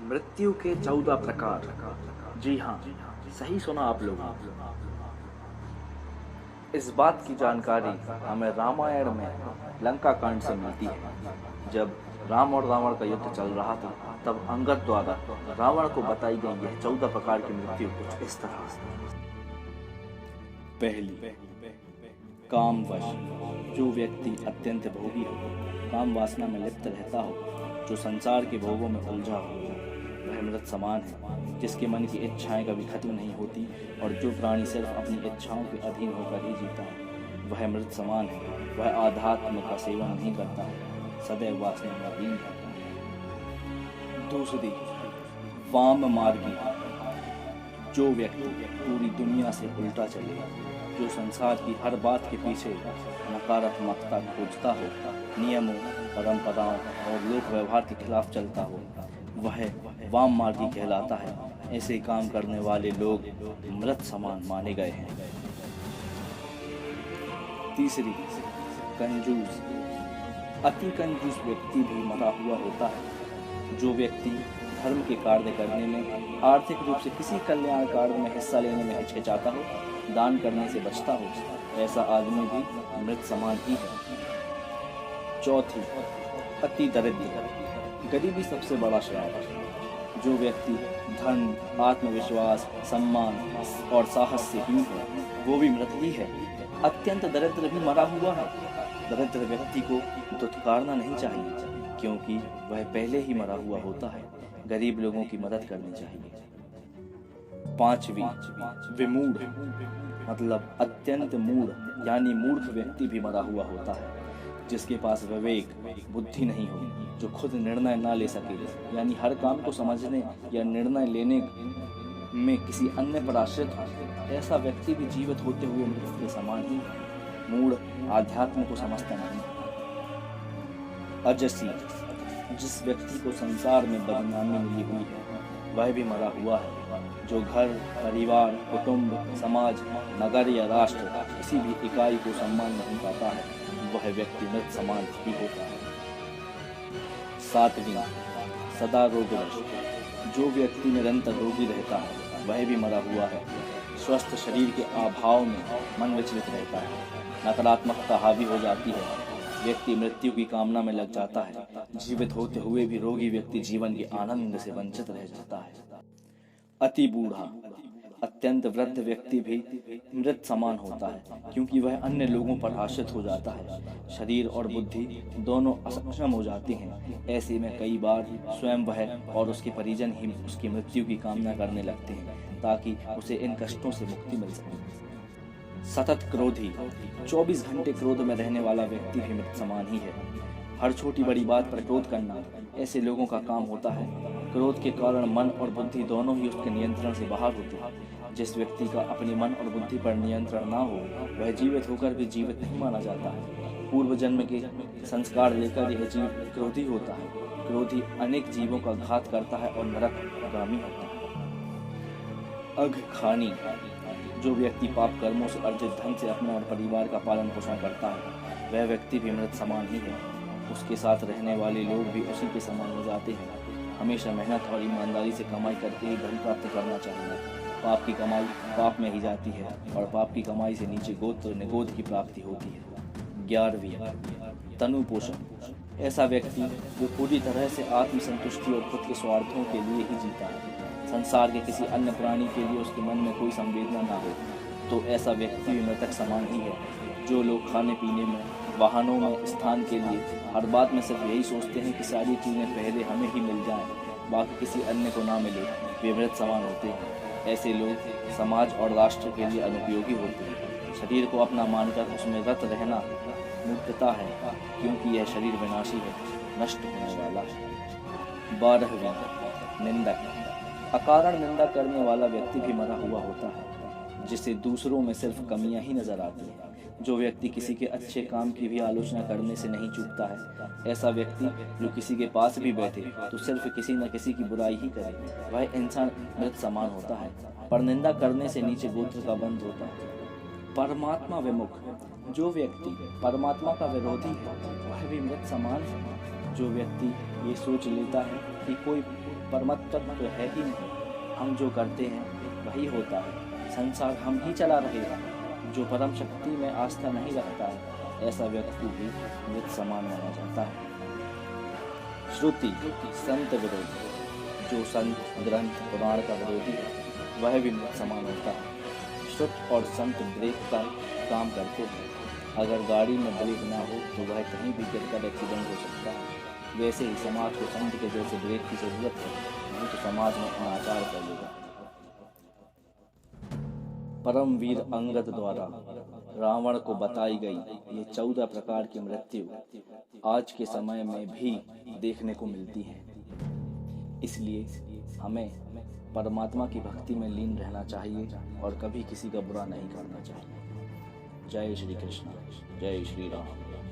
मृत्यु के 14 प्रकार। जी हाँ, सही सुना आप लोगों। इस बात की जानकारी हमें रामायण में लंका कांड से मिलती है। जब राम और रावण का युद्ध चल रहा था, तब अंगद द्वारा रावण को बताई गई यह 14 प्रकार की मृत्यु कुछ इस तरह से। पहली, कामवश। जो व्यक्ति अत्यंत भोगी हो, काम वासना में लिप्त रहता हो, जो संसार के भोगों में उलझा हो, वह मृत समान है। जिसके मन की इच्छाएं कभी खत्म नहीं होती और जो प्राणी सिर्फ अपनी इच्छाओं के अधीन होकर ही जीता है, वह मृत समान है। वह आध्यात्म का सेवन नहीं करता है, सदैव वासना में अधीन रहता है। दूसरी, वाम मार्गी। जो व्यक्ति पूरी दुनिया से उल्टा चले, जो संसार की हर बात के पीछे नकारात्मकता खोजता हो, नियमों, परंपराओं और लोक व्यवहार के खिलाफ चलता हो, वह वाम मार्गी कहलाता है। ऐसे काम करने वाले लोग मृत समान माने गए हैं। तीसरी, कंजूस। अति कंजूस व्यक्ति भी मरा हुआ होता है। जो व्यक्ति धर्म के कार्य करने में, आर्थिक रूप से किसी कल्याण कार्य में हिस्सा लेने में हिचकिचाता हो, दान करने से बचता हो, ऐसा आदमी भी मृत समान ही है। चौथी, अति दरिद्र। गरीबी सबसे बड़ा श्राप है। जो व्यक्ति धन, आत्मविश्वास, सम्मान और साहस से हीन है, वो भी मृत ही है। अत्यंत दरिद्र भी मरा हुआ है। दरिद्र व्यक्ति को दुत्कारना नहीं चाहिए, क्योंकि वह पहले ही मरा हुआ होता है। गरीब लोगों की मदद करनी चाहिए। पांचवी, विमूढ़। मतलब अत्यंत मूढ़, यानी मूर्ख व्यक्ति भी मरा हुआ होता है। जिसके पास विवेक, बुद्धि नहीं हो, जो खुद निर्णय ना ले सके, यानी हर काम को समझने या निर्णय लेने में किसी अन्य पर आश्रित हो, ऐसा व्यक्ति भी जीवित होते हुए मृत के समान ही है। मूढ़ आध्यात्म को समझता नहीं। अजसी। जिस व्यक्ति को संसार में बदनामी मिली हुई है, वह भी मरा हुआ है। जो घर, परिवार, कुटुंब, समाज, नगर या राष्ट्र किसी भी इकाई को सम्मान नहीं पाता है, वह व्यक्ति मृत समान ही होता है। सातवीं, सदा रोगग्रस्त। जो व्यक्ति निरंतर रोगी रहता है, वह भी मरा हुआ है। स्वस्थ शरीर के अभाव में मन विचलित रहता है, नकारात्मकता हावी हो जाती है, व्यक्ति मृत्यु की कामना में लग जाता है। जीवित होते हुए भी रोगी व्यक्ति जीवन के आनंद से वंचित रह जाता है। अति बूढ़ा। अत्यंत वृद्ध व्यक्ति भी मृत समान होता है, क्योंकि वह अन्य लोगों पर आश्रित हो जाता है। शरीर और बुद्धि दोनों असक्षम हो जाती हैं। ऐसे में कई बार स्वयं वह और उसके परिजन ही उसकी मृत्यु की कामना करने लगते हैं, ताकि उसे इन कष्टों से मुक्ति मिल सके। सतत क्रोधी। 24 घंटे क्रोध में रहने वाला व्यक्ति भी मृत समान ही है। हर छोटी बड़ी बात पर क्रोध करना ऐसे लोगों का काम होता है। क्रोध के कारण मन और बुद्धि दोनों ही उसके नियंत्रण से बाहर होते हैं। जिस व्यक्ति का अपने मन और बुद्धि पर नियंत्रण ना हो, वह जीवित होकर भी जीवित नहीं माना जाता है। पूर्व जन्म के संस्कार लेकर यह जीव क्रोधी होता है। क्रोधी अनेक जीवों का घात करता है और नरकगामी होता है। अघखानी। जो व्यक्ति पाप कर्मों से अर्जित धन से अपना और परिवार का पालन पोषण करता है, वह व्यक्ति भी मृत समान ही है। उसके साथ रहने वाले लोग भी उसी के समान हो जाते हैं। हमेशा मेहनत और ईमानदारी से कमाई करके ही धन प्राप्त करना चाहिए। पाप की कमाई पाप में ही जाती है और पाप की कमाई से नीचे गोत्र निगोद की प्राप्ति होती है। 11वीं, तनु पोषण। ऐसा व्यक्ति जो पूरी तरह से आत्मसंतुष्टि और खुद के स्वार्थों के लिए ही जीता है, संसार के किसी अन्य प्राणी के लिए उसके मन में कोई संवेदना ना हो, तो ऐसा व्यक्ति भी मृतक समान ही है। जो लोग खाने पीने में, वाहनों में, स्थान के लिए हर बात में सिर्फ यही सोचते हैं कि सारी चीज़ें पहले हमें ही मिल जाएं, बाकी किसी अन्य को ना मिले, वे मृत समान होते हैं। ऐसे लोग समाज और राष्ट्र के लिए अनुपयोगी होते हैं। शरीर को अपना मानकर उसमें रत रहना मूर्खता है, क्योंकि यह शरीर विनाशी है, नष्ट होने वाला है। 12वीं, निंदक। अकारण निंदा करने वाला व्यक्ति भी मरा हुआ होता है, जिसे दूसरों में सिर्फ कमियां ही नजर आती हैं। जो व्यक्ति किसी के अच्छे काम की भी आलोचना करने से नहीं चूकता है, ऐसा व्यक्ति जो किसी के पास भी बैठे तो सिर्फ किसी न किसी की बुराई ही करे, वह इंसान मृत समान होता है। पर निंदा करने से नीचे गोत्र का बंध होता है। परमात्मा विमुख। जो व्यक्ति परमात्मा का विरोधी है, वह भी मृत समान है। जो व्यक्ति ये सोच लेता है कि कोई परमात्मा तो है ही नहीं, हम जो करते हैं वही होता है, संसार हम ही चला रहेगा। जो परम शक्ति में आस्था नहीं रखता है, ऐसा व्यक्ति भी मृत समान माना जाता है। श्रुति संत विरोधी, जो संत ग्रंथ पुराण का विरोधी है वह भी मृत समान होता है। श्रुत और संत ब्रेक का काम करते हैं, अगर गाड़ी में ब्रेक ना हो तो वह कहीं भी गिरकर एक्सीडेंट हो सकता है। वैसे ही समाज को संत के जैसे ब्रेक की जरूरत है, नहीं तो समाज में अनाचार फैलेगा। परमवीर अंगद द्वारा रावण को बताई गई ये 14 प्रकार की मृत्यु आज के समय में भी देखने को मिलती है। इसलिए हमें परमात्मा की भक्ति में लीन रहना चाहिए और कभी किसी का बुरा नहीं करना चाहिए। जय श्री कृष्ण, जय श्री राम।